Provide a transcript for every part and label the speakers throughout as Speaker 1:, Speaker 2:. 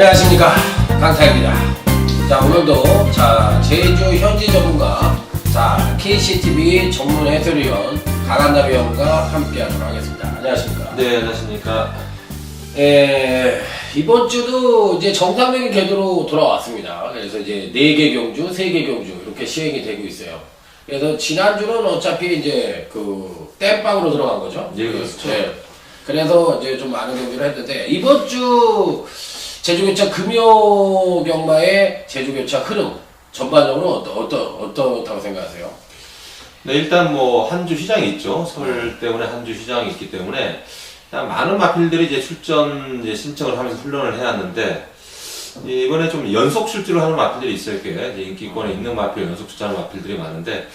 Speaker 1: 안녕하십니까, 강타입니다. 자, 오늘도 제주 현지 전문가 KCTV 전문 해설위원 강한남 위원과 함께하도록 하겠습니다. 안녕하십니까?
Speaker 2: 네, 안녕하십니까?
Speaker 1: 이번 주도 이제 정상적인 궤도로 돌아왔습니다. 그래서 이제 4개 경주, 3개 경주 이렇게 시행이 되고 있어요. 그래서 지난주는 어차피 이제 그 땜빵으로 들어간 거죠.
Speaker 2: 예, 그렇죠.
Speaker 1: 네. 그래서 이제 좀 많은 경주를 했는데 이번 주 제주교차 금요경마의 제주교차 흐름 전반적으로 어떻다고 생각하세요?
Speaker 2: 네, 일단 뭐 한 주 시장이 있죠. 설 때문에 한 주 시장이 있기 때문에 많은 마필들이 이제 출전 이제 신청을 하면서 훈련을 해왔는데 이번에 좀 연속 출주를 하는 마필들이 있어요. 꽤 이제 인기권에 있는 마필, 연속 출전하는 마필들이 많은데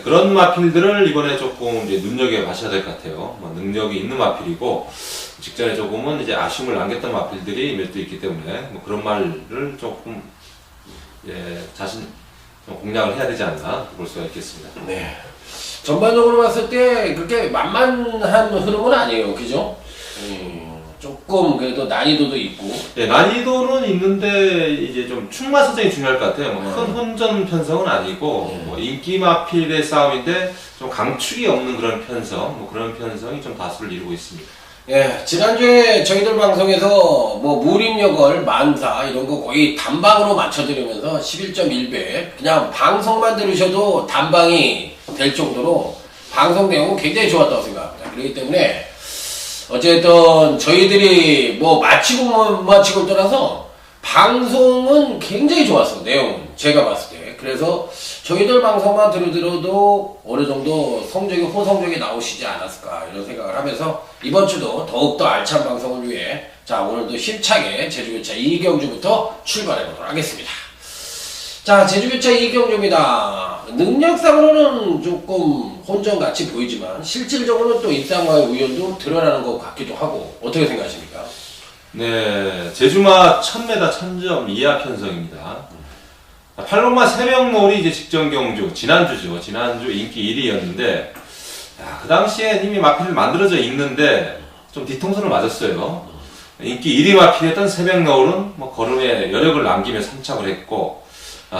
Speaker 2: 그런 마필들을 이번에 조금 이제 눈여겨 봐셔야 될 것 같아요. 뭐 능력이 있는 마필이고 직전에 조금은 이제 아쉬움을 남겼던 마필들이 몇 도 있기 때문에 뭐 그런 말을 조금 자신 공략을 해야 되지 않나 볼 수가 있겠습니다.
Speaker 1: 네. 전반적으로 봤을 때 그렇게 만만한 흐름은 아니에요, 그죠? 조금 그래도 난이도도 있고.
Speaker 2: 네, 난이도는 있는데 이제 좀 충마 선정이 중요할 것 같아요. 큰 혼전 편성은 아니고 뭐 인기 마필의 싸움인데 좀 강축이 없는 그런 편성, 뭐 그런 편성이 좀 다수를 이루고 있습니다.
Speaker 1: 예, 지난주에 저희들 방송에서 뭐 무림여걸, 만사 이런 거 거의 단방으로 맞춰드리면서 11.1배 그냥 방송만 들으셔도 단방이 될 정도로 방송 내용은 굉장히 좋았다고 생각합니다. 그렇기 때문에 어쨌든 저희들이 뭐 마치고 못 마치고 떠나서 방송은 굉장히 좋았어. 내용은 제가 봤을 때. 그래서 저희들 방송만 들어도 어느 정도 호성적이 나오시지 않았을까 이런 생각을 하면서 이번 주도 더욱더 알찬 방송을 위해 오늘도 힘차게 제주교차 2경주부터 출발해 보도록 하겠습니다. 자, 제주교차 2경주입니다. 능력상으로는 조금 혼전같이 보이지만 실질적으로는 또 입상과의 우연도 드러나는 것 같기도 하고 어떻게 생각하십니까?
Speaker 2: 네, 제주마 1000m 1000점 이하 편성입니다. 8번마 새벽놀이 이제 직전 경주, 지난주죠. 지난주 인기 1위였는데, 그 당시에 이미 마필이 만들어져 있는데, 좀 뒤통수를 맞았어요. 인기 1위 마필이었던 새벽놀은 뭐 걸음에 여력을 남기며 선착을 했고,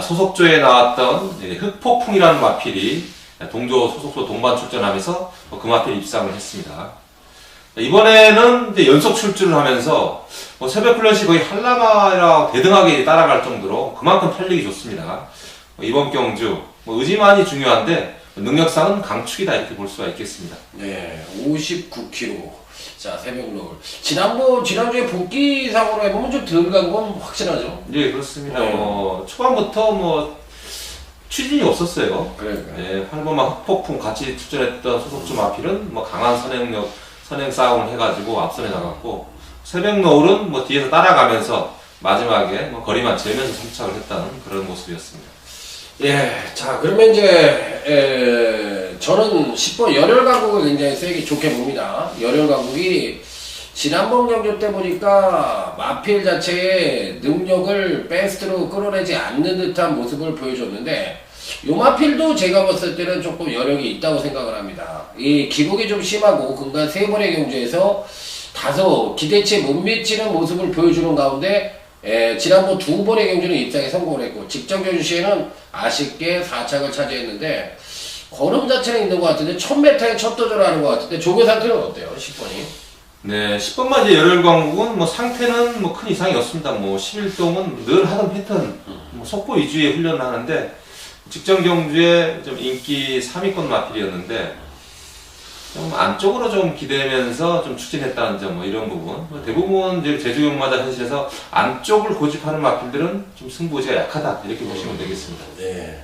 Speaker 2: 소속조에 나왔던 흑폭풍이라는 마필이 동조 소속조 동반 출전하면서 그 마필 입상을 했습니다. 이번에는 이제 연속 출주를 하면서 새벽 플러시 거의 한라마랑 대등하게 따라갈 정도로 그만큼 탄력이 좋습니다. 이번 경주 의지만이 중요한데 능력상은 강축이다 이렇게 볼 수가 있겠습니다.
Speaker 1: 네, 59kg. 자, 새벽놀. 지난주에 복귀상으로 해보면 좀 덜 간 건 확실하죠?
Speaker 2: 네, 그렇습니다. 초반부터 추진이 없었어요.
Speaker 1: 그러니까.
Speaker 2: 네, 8번마 흑폭풍 같이 출전했던 소속주 마필은 강한 선행 싸움을 해가지고 앞선에 나갔고 새벽 노을은 뒤에서 따라가면서 마지막에 거리만 재면서 선착을 했다는 그런 모습이었습니다.
Speaker 1: 예, 자, 그러면 이제 저는 10번 열혈강국을 굉장히 세게 좋게 봅니다. 열혈강국이 지난번 경주 때 보니까 마필 자체의 능력을 베스트로 끌어내지 않는 듯한 모습을 보여줬는데 요 마필도 제가 봤을 때는 조금 여력이 있다고 생각을 합니다. 이 기복이 좀 심하고 근간 3번의 경주에서 다소 기대치에 못 미치는 모습을 보여주는 가운데 지난번 2번의 경주는 입상에 성공을 했고 직전 경주 시에는 아쉽게 4착을 차지했는데 걸음 자체는 있는 것 같은데 1000m에 첫 도전을 하는 것 같은데 조교 상태는 어때요? 10번이?
Speaker 2: 네, 10번만 이제 열혈광국은 상태는 큰 이상이 없습니다. 11동은 늘 하던 패턴, 속보 위주의 훈련을 하는데 직전 경주에 좀 인기 3위권 마필이었는데 좀 안쪽으로 좀 기대면서 좀 추진했다는 점 이런 부분 대부분 이제 제주경마자 현실에서 안쪽을 고집하는 마필들은 좀 승부지가 약하다 이렇게 보시면 되겠습니다.
Speaker 1: 네.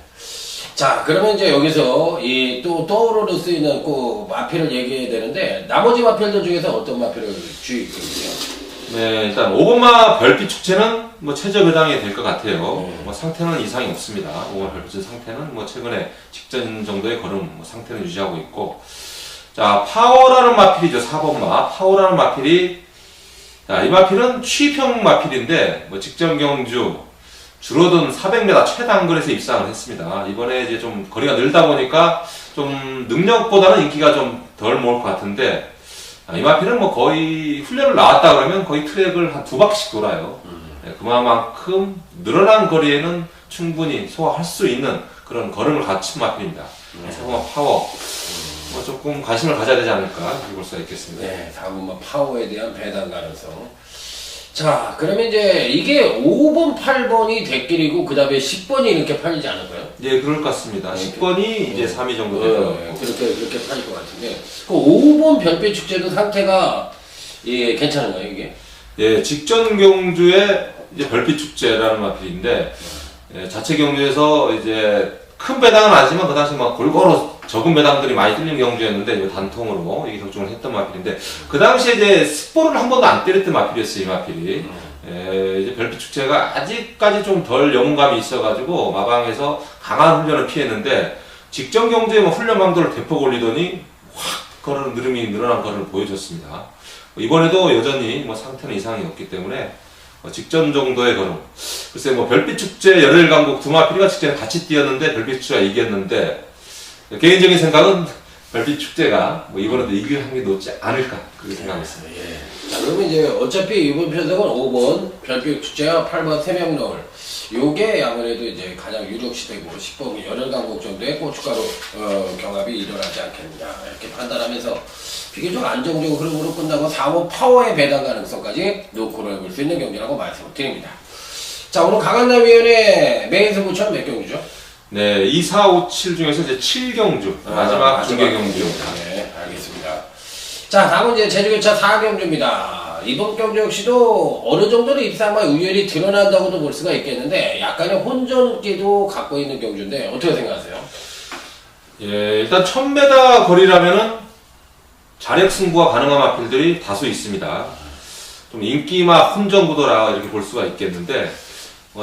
Speaker 1: 자, 그러면 이제 여기서 또 떠오르는 쓰이는 마필을 얘기해야 되는데 나머지 마필들 중에서 어떤 마필을 주의해주세요?
Speaker 2: 네, 일단 5번마 별빛 축제는 최저 배당이 될 것 같아요. 상태는 이상이 없습니다. 5번마 별빛 상태는 최근에 직전 정도의 걸음 상태는 유지하고 있고, 자, 파워라는 마필이죠. 4번마 파워라는 마필이 이 마필은 취입형 마필인데 직전 경주 줄어든 400m 최단거리에서 입상을 했습니다. 이번에 이제 좀 거리가 늘다 보니까 좀 능력보다는 인기가 좀 덜 모을 것 같은데 이 마필은 거의 훈련을 나왔다 그러면 거의 트랙을 한 2바퀴씩 돌아요. 그만큼 늘어난 거리에는 충분히 소화할 수 있는 그런 걸음을 갖춘 마필입니다. 4번마 파워 조금 관심을 가져야 되지 않을까 그렇게 볼 수가 있겠습니다.
Speaker 1: 네, 4번마 파워에 대한 배당 가능성. 자, 그러면 이제 이게 5번, 8번이 대길이고 그 다음에 10번이 이렇게 팔리지 않을까요?
Speaker 2: 예, 그럴 것 같습니다. 10번이 이제 3위 정도 되더라고요.
Speaker 1: 그렇게 팔릴 것 같은데 그 5번 별빛 축제도 상태가 예, 괜찮은가요 이게?
Speaker 2: 예, 직전 경주에 이제 별빛 축제라는 마필인데 자체 경주에서 이제 큰 배당은 아니지만 그 당시 막 골고루 적은 배당들이 많이 뚫린 경주였는데 이거 단통으로 이게 결정을 했던 마필인데 그 당시에 이제 스포를 한 번도 안 때렸던 마필이었어요 이 마필이. 이제 별빛 축제가 아직까지 좀 덜 영웅감이 있어가지고 마방에서 강한 훈련을 피했는데 직전 경주에 뭐 훈련 강도를 대폭 올리더니 확 걸음 느름이 늘어난 걸음을 보여줬습니다. 이번에도 여전히 뭐 상태는 이상이 없기 때문에 직전 정도의 걸음. 글쎄 뭐 별빛 축제 열흘 강국 두 마필이가 직전에 같이 뛰었는데 별빛 축제가 이겼는데 개인적인 생각은 별빛 축제가 뭐 이번에도 이길 확률이 높지 않을까 그렇게 생각하고 있습니다.
Speaker 1: 예. 자, 그러면 이제 어차피 이번 편성은 5번 별빛 축제와 8번 세명노을 요게 아무래도 이제 가장 유력시되고 10번 열흘 강국 정도의 고춧가루 경합이 일어나지 않겠느냐 이렇게 판단하면서 비교적 안정적인 흐름으로 끝나고 4번 파워의 배당 가능성까지 놓고 해볼 수 있는 경기라고 말씀을 드립니다. 자, 오늘 강한남위원회 메인 승부처는 몇 경기죠?
Speaker 2: 네, 2, 4, 5, 7 중에서 이제 7경주 마지막 중계 경주입니다.
Speaker 1: 네, 알겠습니다. 자, 다음은 이제 제주교차 4경주입니다. 이번 경주 역시도 어느 정도는 입상과 우열이 드러난다고도 볼 수가 있겠는데 약간의 혼전기도 갖고 있는 경주인데 어떻게 생각하세요?
Speaker 2: 예, 일단 1000m 거리라면은 자력 승부가 가능한 마필들이 다수 있습니다. 좀 인기막 혼전 구도라 이렇게 볼 수가 있겠는데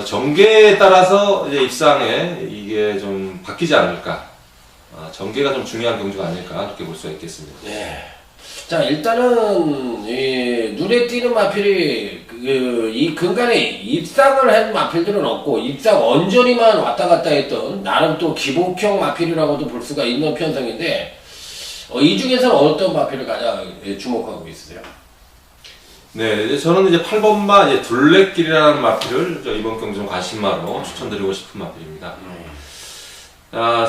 Speaker 2: 전개에 따라서 이제 입상에 이게 좀 바뀌지 않을까. 전개가 좀 중요한 경주가 아닐까 이렇게 볼 수가 있겠습니다.
Speaker 1: 네. 자, 일단은 눈에 띄는 마필이 이 근간에 입상을 한 마필들은 없고 입상 언저리만 왔다 갔다 했던 나름 또 기복형 마필이라고도 볼 수가 있는 편성인데 이 중에서는 어떤 마필을 가장 주목하고 있으세요?
Speaker 2: 네, 저는 이제 8번마 이제 둘레길이라는 마필을 이번 경주 관심마로 추천드리고 싶은 마필입니다.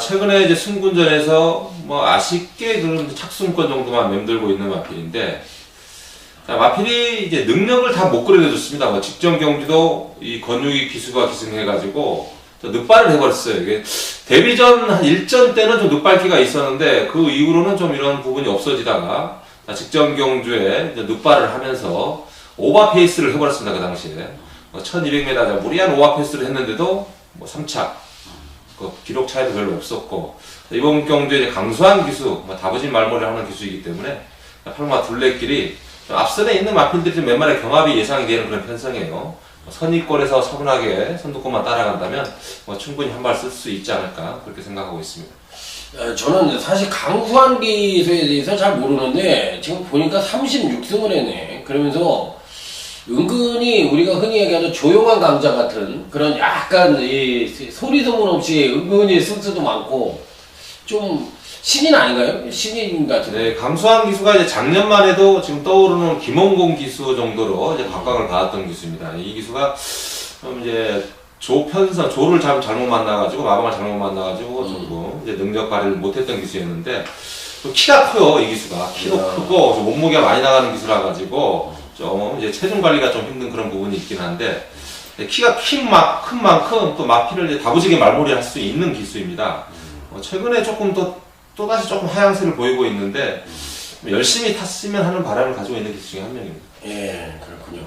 Speaker 2: 최근에 이제 승군전에서 뭐 아쉽게 그런 착순권 정도만 맴돌고 있는 마필인데, 마필이 이제 능력을 다 못 그려줬습니다. 직전 경기도 이 권유기 기수가 기승해가지고 늑발을 해버렸어요. 이게 데뷔전 한 1전 때는 좀 늑발기가 있었는데 그 이후로는 좀 이런 부분이 없어지다가 직전 경주에 이제 늑발을 하면서 오버페이스를 해버렸습니다. 그 당시에 1200m 무리한 오버페이스를 했는데도 뭐 3차 기록 차이도 별로 없었고 이번 경주에 이제 강수한 기수 다부진 말머리를 하는 기수이기 때문에 8번마 둘레길이 앞선에 있는 마필들이 좀 웬만한 경합이 예상이 되는 그런 편성이에요. 선입골에서 서운하게 선두권만 따라간다면 충분히 한 발 쓸 수 있지 않을까 그렇게 생각하고 있습니다.
Speaker 1: 저는 사실 강수한 기수에 대해서 잘 모르는데 지금 보니까 36승을 했네. 그러면서 은근히 우리가 흔히 얘기하는 조용한 강자 같은 그런 약간 이 소리 소문 없이 은근히 승수도 많고 좀 신인 아닌가요? 신인 같은.
Speaker 2: 네, 강수한 기수가 이제 작년만 해도 지금 떠오르는 김원공 기수 정도로 이제 각광을 받았던 기수입니다. 이 기수가 좀 이제 조를 잘못 만나가지고 마방을 잘못 만나가지고 조금 이제 능력 발휘를 못했던 기수였는데 또 키가 커요. 이 기수가 키도 크고 좀 몸무게가 많이 나가는 기수라 가지고 좀 이제 체중 관리가 좀 힘든 그런 부분이 있긴 한데 키가 큰 만큼 또 마필을 이제 다부지게 말몰이 할 수 있는 기수입니다. 최근에 조금 또다시 조금 하향세를 보이고 있는데 열심히 탔으면 하는 바람을 가지고 있는 기수 중에 한 명입니다.
Speaker 1: 예, 그렇군요.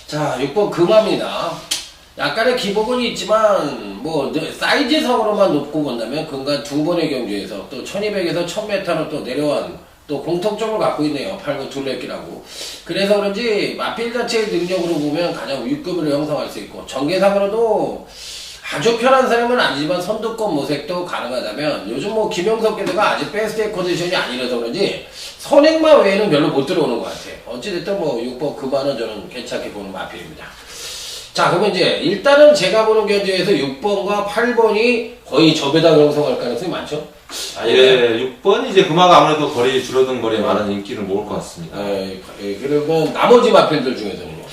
Speaker 1: 자, 6번 금화입니다. 약간의 기복은 있지만 뭐 사이즈상으로만 놓고 본다면 근간 두 번의 경주에서 또 1200에서 1000m로 또 내려온 또 공통점을 갖고 있네요. 8번 둘레길하고. 그래서 그런지 마필 자체의 능력으로 보면 가장 윗급을 형성할 수 있고 전개상으로도 아주 편한 사람은 아니지만 선두권 모색도 가능하다면 요즘 뭐 김영석 기자가 아직 베스트 컨디션이 아니라서 그런지 선행만 외에는 별로 못 들어오는 것 같아요. 어찌됐든 뭐 6번 금화는 저는 괜찮게 보는 마필입니다. 자, 그러면 이제 일단은 제가 보는 견제에서 6번과 8번이 거의 저배당 형성할 가능성이 많죠?
Speaker 2: 예, 6번이 이제 금화가 아무래도 줄어든 거리에 많은 인기를 모을 것 같습니다.
Speaker 1: 그러면 나머지 마필들 중에서는요?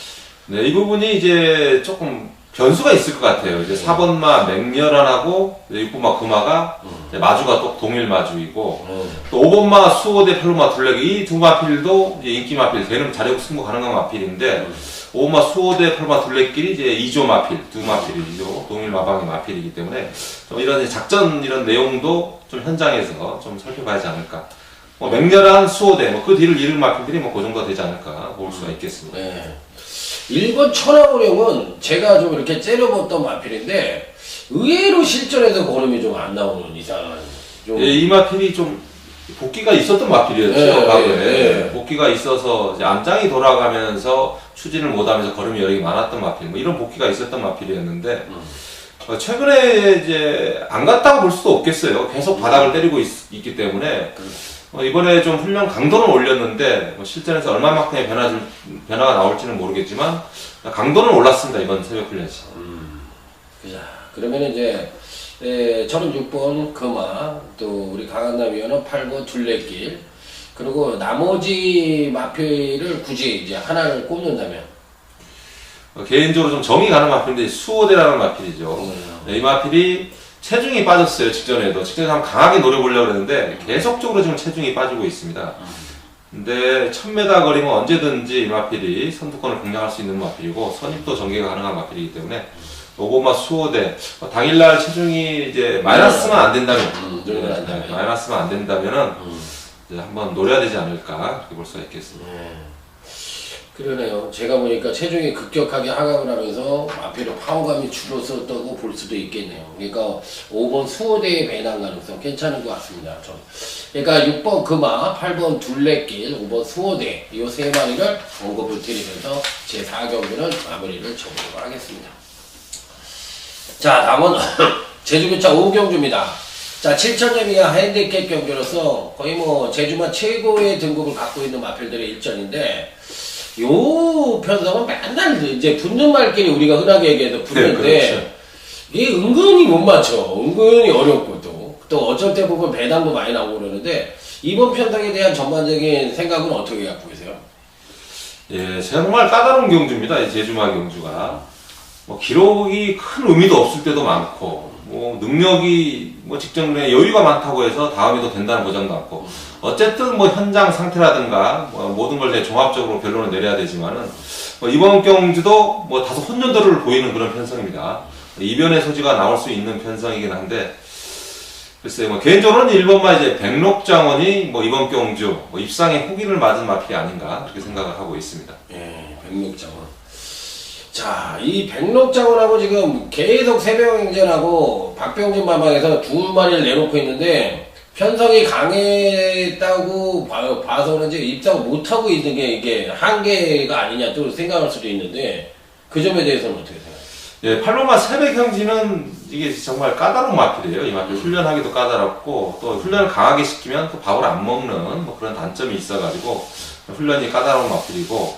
Speaker 2: 네, 이 부분이 이제 조금 변수가 있을 것 같아요. 이제 4번마 맹렬한하고 6번마 금화가 이제 마주가 또 동일 마주이고 또 5번마 수호대 팔로마 둘레기 이 두 마필도 이제 인기 마필 되는 자력 승부 가능한 마필인데 5번마 수호대 팔로마 둘레길이 이제 2조 마필, 두 마필이죠. 동일 마방의 마필이기 때문에 좀 이런 작전 이런 내용도 좀 현장에서 좀 살펴봐야 하지 않을까. 뭐 맹렬한 수호대, 뭐 그 뒤를 이을 마필들이 뭐 그 정도 되지 않을까 볼 수가 있겠습니다.
Speaker 1: 네. 1번 천하고령은 제가 좀 이렇게 째려봤던 마필인데 의외로 실전에서 걸음이 좀 안 나오는 이상한 좀
Speaker 2: 예, 이 마필이 좀 복귀가 있었던 마필이었죠.
Speaker 1: 예,
Speaker 2: 과거에
Speaker 1: 예.
Speaker 2: 복귀가 있어서 이제 암장이 돌아가면서 추진을 못하면서 걸음이 여력이 많았던 마필, 뭐 이런 복귀가 있었던 마필이었는데 최근에 이제 안 갔다고 볼 수도 없겠어요. 계속 바닥을 때리고 있기 때문에 이번에 좀 훈련 강도는 올렸는데 뭐 실전에서 얼마만큼의 변화가 나올지는 모르겠지만 강도는 올랐습니다. 이번 새벽 훈련시.
Speaker 1: 자, 그러면 이제 36번 금화, 또 우리 강한남 위원은 8번 둘레길, 그리고 나머지 마필을 굳이 이제 하나를 꼽는다면
Speaker 2: 개인적으로 좀 정이 가는 마필인데 수호대라는 마필이죠. 네, 이 마필이 체중이 빠졌어요. 직전에도 한번 강하게 노려보려고 했는데 계속적으로 지금 체중이 빠지고 있습니다. 근데 1000m 거리면 언제든지 이 마필이 선두권을 공략할 수 있는 마필이고 선입도 전개가 가능한 마필이기 때문에 5번마 수호대 당일날 체중이 이제 마이너스만 안 된다면 마이너스만 안 된다면은 이제 한번 노려야 되지 않을까 그렇게 볼 수가 있겠습니다.
Speaker 1: 그러네요. 제가 보니까 체중이 급격하게 하강을 하면서 마필의 파워감이 줄었었다고 볼 수도 있겠네요. 그러니까 5번 수호대의 배당 가능성 괜찮은 것 같습니다. 저는. 그러니까 6번 금화, 8번 둘레길, 5번 수호대 이 세 마리를 언급을 드리면서 제 4경기는 마무리를 쳐보도록 하겠습니다. 자, 다음은 제주교차 5경주입니다. 자, 7,000점 이하 핸디캡 경주로서 거의 뭐 제주만 최고의 등급을 갖고 있는 마필들의 일전인데 요 편성은 맨날 이제 붙는 말끼리 우리가 흔하게 얘기해서 붙는데
Speaker 2: 네, 그렇죠.
Speaker 1: 이게 은근히 못 맞춰. 은근히 어렵고 또 어쩔 때 보면 배당도 많이 나오고 그러는데 이번 편성에 대한 전반적인 생각은 어떻게 갖고 계세요?
Speaker 2: 예, 정말 까다로운 경주입니다. 이 제주마 경주가. 뭐 기록이 큰 의미도 없을 때도 많고, 뭐 능력이 뭐 직전에 여유가 많다고 해서 다음에도 된다는 보장도 않고, 어쨌든 뭐 현장 상태라든가 뭐 모든 걸 이제 종합적으로 결론을 내려야 되지만은 뭐 이번 경주도 뭐 다소 혼전도를 보이는 그런 편성입니다. 이변의 소지가 나올 수 있는 편성이긴 한데. 글쎄요, 뭐, 개인적으로는 1번마 이제 백록장원이 뭐 이번 경주, 뭐 입상에 후기를 맞은 마필이 아닌가, 그렇게 생각을 하고 있습니다.
Speaker 1: 예, 백록장원. 자, 이 백록장원하고 지금 계속 새벽행전하고 박병진 마방에서 두 마리를 내놓고 있는데, 편성이 강했다고 봐서 그런지 입상 못하고 있는 게 이게 한계가 아니냐 또 생각할 수도 있는데, 그 점에 대해서는 어떻게 생각하세요?
Speaker 2: 예, 팔로마 새벽 형지는 이게 정말 까다로운 마필이에요. 이 마필 훈련하기도 까다롭고 또 훈련을 강하게 시키면 또 밥을 안 먹는 뭐 그런 단점이 있어가지고 훈련이 까다로운 마필이고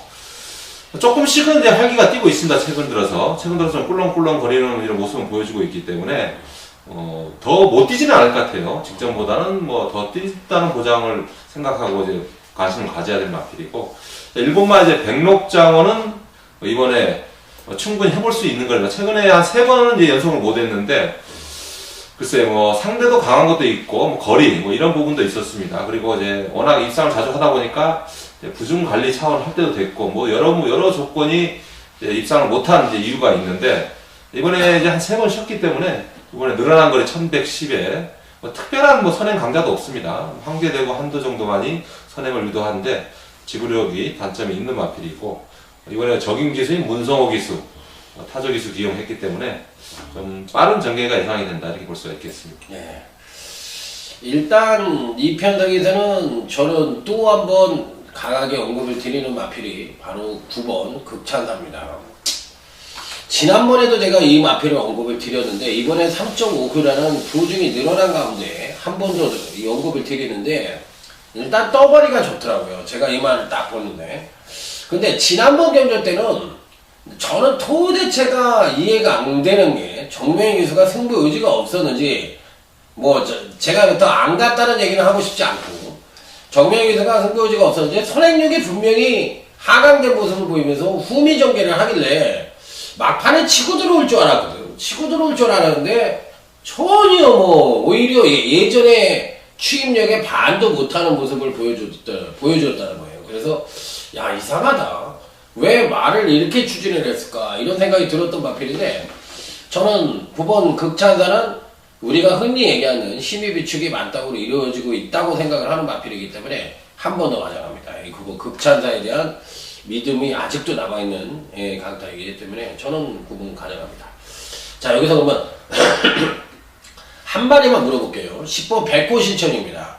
Speaker 2: 조금씩은 이제 활기가 뛰고 있습니다. 최근 들어서 좀 꿀렁꿀렁 거리는 이런 모습을 보여주고 있기 때문에 더 못 뛰지는 않을 것 같아요. 직전보다는 뭐 더 뛰다는 보장을 생각하고 이제 관심을 가져야 될 마필이고 일본마 이제 백록장원은 이번에 충분히 해볼 수 있는 거니까 최근에 한 3번은 이제 연속을 못 했는데 글쎄 뭐 상대도 강한 것도 있고 뭐 거리 뭐 이런 부분도 있었습니다. 그리고 이제 워낙 입상을 자주 하다 보니까 부중 관리 차원 할 때도 됐고 뭐 여러 조건이 이제 입상을 못한 이제 이유가 있는데 이번에 이제 한 3번 쉬었기 때문에 이번에 늘어난 거리 1110에 뭐 특별한 뭐 선행 강자도 없습니다. 황제되고 한도 정도만이 선행을 유도하는데 지구력이 단점이 있는 마필이고 이번에 적용 기수인 문성호 기수, 타조 기수 기용했기 때문에 좀 빠른 전개가 예상이 된다 이렇게 볼 수가 있겠습니다.
Speaker 1: 네. 일단 이 편성에서는 저는 또 한 번 강하게 언급을 드리는 마필이 바로 9번 극찬사입니다. 지난번에도 제가 이 마필을 언급을 드렸는데 이번에 3.5kg라는 부중이 늘어난 가운데 한 번 더 이 언급을 드리는데 일단 떠버리가 좋더라고요. 제가 이 말을 딱 보는데 근데 지난번 경전 때는 저는 도대체가 이해가 안 되는 게 정명희 기수가 승부 의지가 없었는지 뭐 제가 더 안 갔다는 얘기는 하고 싶지 않고 정명희 기수가 승부 의지가 없었는지 선행력이 분명히 하강된 모습을 보이면서 후미 전개를 하길래 막판에 치고 들어올 줄 알았거든. 치고 들어올 줄 알았는데 전혀 뭐 오히려 예전에 추임력에 반도 못하는 모습을 보여줬다는 거예요. 그래서 야 이상하다. 왜 말을 이렇게 추진을 했을까 이런 생각이 들었던 마필인데 저는 9번 극찬사는 우리가 흔히 얘기하는 힘의 비축이 만땅으로 이루어지고 있다고 생각을 하는 마필이기 때문에 한 번 더 가져갑니다. 이 9번 극찬사에 대한 믿음이 아직도 남아있는 강타이기 때문에 저는 9번 가져갑니다. 자 여기서 그러면 한 마디만 물어볼게요. 10번 백호 신천입니다.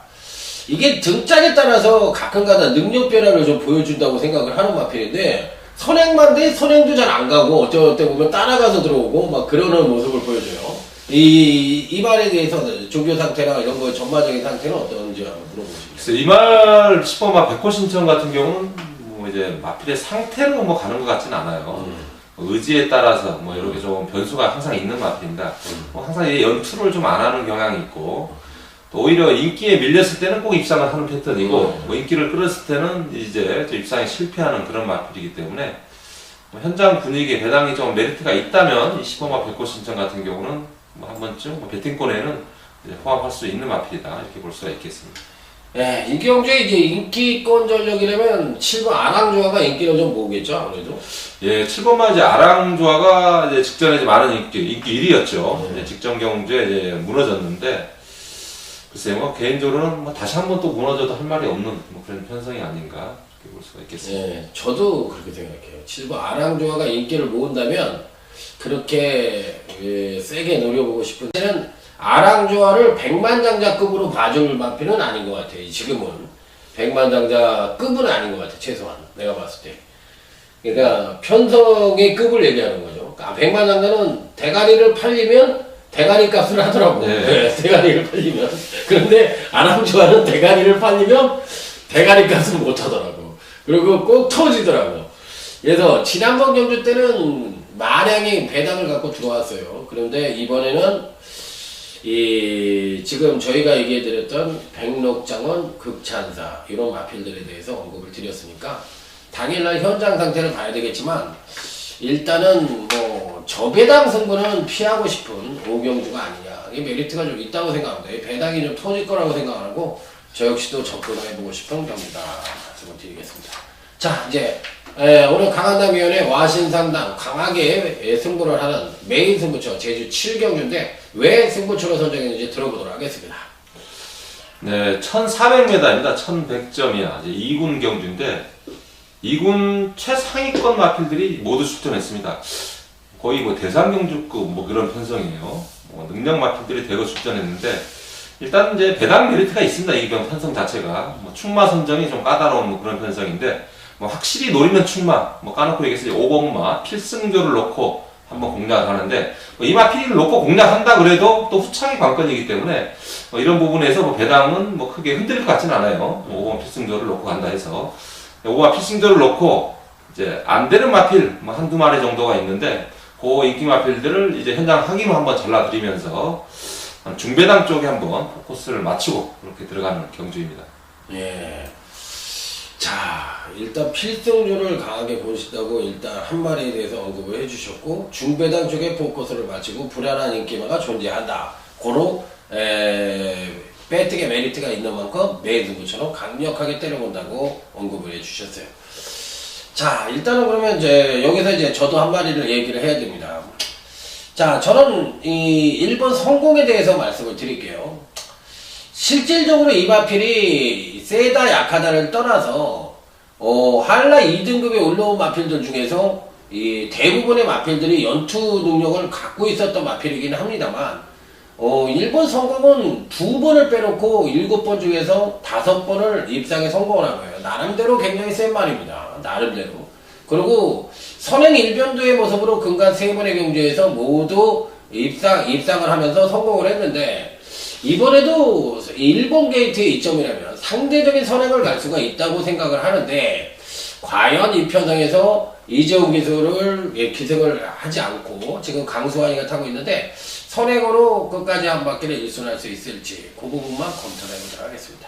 Speaker 1: 이게 등짝에 따라서 가끔가다 능력 변화를 좀 보여준다고 생각을 하는 마필인데 선행만 돼 선행도 잘 안 가고 어쩔 때 보면 따라가서 들어오고 막 그러는 모습을 보여줘요. 이 말에 대해서 종교 상태나 이런 거 전반적인 상태는 어떤지 한번 물어보시겠어요?
Speaker 2: 이 말 10번 백호 신청 같은 경우는 뭐 이제 마필의 상태로 뭐 가는 것 같지는 않아요. 의지에 따라서 뭐 이렇게 좀 변수가 항상 있는 마필입니다. 뭐 항상 이 연투를 좀 안 하는 경향이 있고 또 오히려 인기에 밀렸을 때는 꼭 입상을 하는 패턴이고 뭐 인기를 끌었을 때는 이제 좀 입상에 실패하는 그런 마필이기 때문에 뭐 현장 분위기에 배당이 좀 메리트가 있다면 이 10번마 백호 신청 같은 경우는 뭐 한 번쯤 뭐 배팅권에는 이제 포함할 수 있는 마필이다 이렇게 볼 수가 있겠습니다.
Speaker 1: 네, 인기경주의 이제 인기권 전력이라면 7번 아랑조아가 인기를 좀 모으겠죠, 아무래도.
Speaker 2: 예, 7번마 이제 아랑조아가 이제 직전에 이제 많은 인기 1위였죠. 이제 직전 경주에 이제 무너졌는데, 글쎄요, 뭐 개인적으로는 뭐 다시 한번 또 무너져도 할 말이 없는 뭐 그런 편성이 아닌가 이렇게 볼 수가 있겠습니다.
Speaker 1: 예, 저도 그렇게 생각해요. 7번 아랑조아가 인기를 모은다면 그렇게 세게 노려보고 싶은 데는 아랑조아를 백만장자급으로 봐줄 마필은 아닌 것 같아요. 지금은 백만장자급은 아닌 것 같아요. 최소한 내가 봤을 때. 그러니까 편성의 급을 얘기하는 거죠. 그러니까 백만장자는 대가리를 팔리면 대가리 값을 하더라고. 네, 대가리를 팔리면. 그런데 아랑조아는 대가리를 팔리면 대가리 값을 못 하더라고. 그리고 꼭 터지더라고. 그래서 지난번 경주 때는 마량의 배당을 갖고 들어왔어요. 그런데 이번에는 지금 저희가 얘기해드렸던 백록장원, 극찬사 이런 마필들에 대해서 언급을 드렸으니까 당일날 현장 상태를 봐야 되겠지만 일단은 뭐 저배당 승부는 피하고 싶은 오경주가 아니냐. 이 메리트가 좀 있다고 생각합니다. 이 배당이 좀 터질 거라고 생각하고 저 역시도 접근해보고 싶은 경기다 말씀을 드리겠습니다. 자 이제 오늘 강한남위원회 와신상당 강하게 승부를 하는 메인 승부처 제주 7경주인데 왜 승부처로 선정했는지 들어보도록 하겠습니다.
Speaker 2: 네, 1400m입니다. 1100점이야. 이제 2군 경주인데 2군 최상위권 마필들이 모두 출전했습니다. 거의 뭐 대상경주급 뭐 그런 편성이에요. 뭐 능력 마필들이 대거 출전했는데 일단 이제 배당 메리트가 있습니다. 이 경 편성 자체가 뭐 충마 선정이 좀 까다로운 뭐 그런 편성인데 뭐 확실히 노리면 충마, 뭐 까놓고 얘기해서 5번마 필승조를 놓고 한번 공략을 하는데 뭐 이 마필을 놓고 공략한다 그래도 또 후창이 관건이기 때문에 뭐 이런 부분에서 뭐 배당은 뭐 크게 흔들릴 것 같지는 않아요. 뭐 5번 필승조를 놓고 간다 해서 5번 필승조를 놓고 이제 안 되는 마필 뭐 한두 마리 정도가 있는데 그 인기 마필들을 이제 현장 확인을 한번 잘라드리면서 중배당 쪽에 한번 포커스를 맞추고 그렇게 들어가는 경주입니다.
Speaker 1: 예. 자, 일단 필승조를 강하게 보신다고 일단 한 마리에 대해서 언급을 해주셨고 중배당 쪽에 포커스를 맞추고 불안한 인기마가 존재한다. 고로 배팅의 메리트가 있는 만큼 매승부처럼 강력하게 때려본다고 언급을 해주셨어요. 자, 일단은 그러면 이제 여기서 이제 저도 한 마리를 얘기를 해야 됩니다. 자, 저는 이 1번 성공에 대해서 말씀을 드릴게요. 실질적으로 이 마필이 세다 약하다를 떠나서 한라 2등급에 올라온 마필들 중에서 이 대부분의 마필들이 연투 능력을 갖고 있었던 마필이긴 합니다만 1번 성공은 2번을 빼놓고 7번 중에서 5번을 입상에 성공을 한 거예요. 나름대로 굉장히 센 말입니다. 나름대로. 그리고 선행 일변도의 모습으로 근간 3번의 경주에서 모두 입상을 하면서 성공을 했는데 이번에도 일본 게이트의 이점이라면 상대적인 선행을 갈 수가 있다고 생각을 하는데 과연 이 편성에서 이재훈 기승을 하지 않고 지금 강수환이가 타고 있는데 선행으로 끝까지 한 바퀴를 일순할 수 있을지 그 부분만 검토를 해보도록 하겠습니다.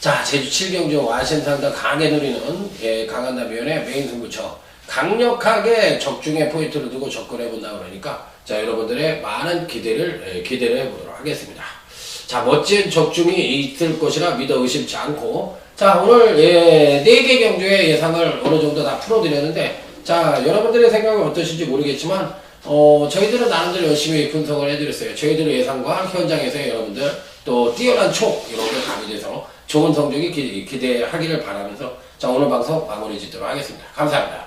Speaker 1: 자, 제주 7경주 와신상도 강하게 누리는 강한 남위원의 메인 승부처. 강력하게 적중에 포인트를 두고 접근해본다 그러니까 자, 여러분들의 많은 기대를 해보도록 하겠습니다. 자, 멋진 적중이 있을 것이라 믿어 의심치 않고 자, 오늘 4개 경주의 예상을 어느 정도 다 풀어드렸는데 자, 여러분들의 생각은 어떠신지 모르겠지만 저희들은 나름대로 열심히 분석을 해드렸어요. 저희들의 예상과 현장에서 여러분들 또 뛰어난 촉 이런 게 가미돼서 좋은 성적이 기대하기를 바라면서 자, 오늘 방송 마무리 짓도록 하겠습니다. 감사합니다.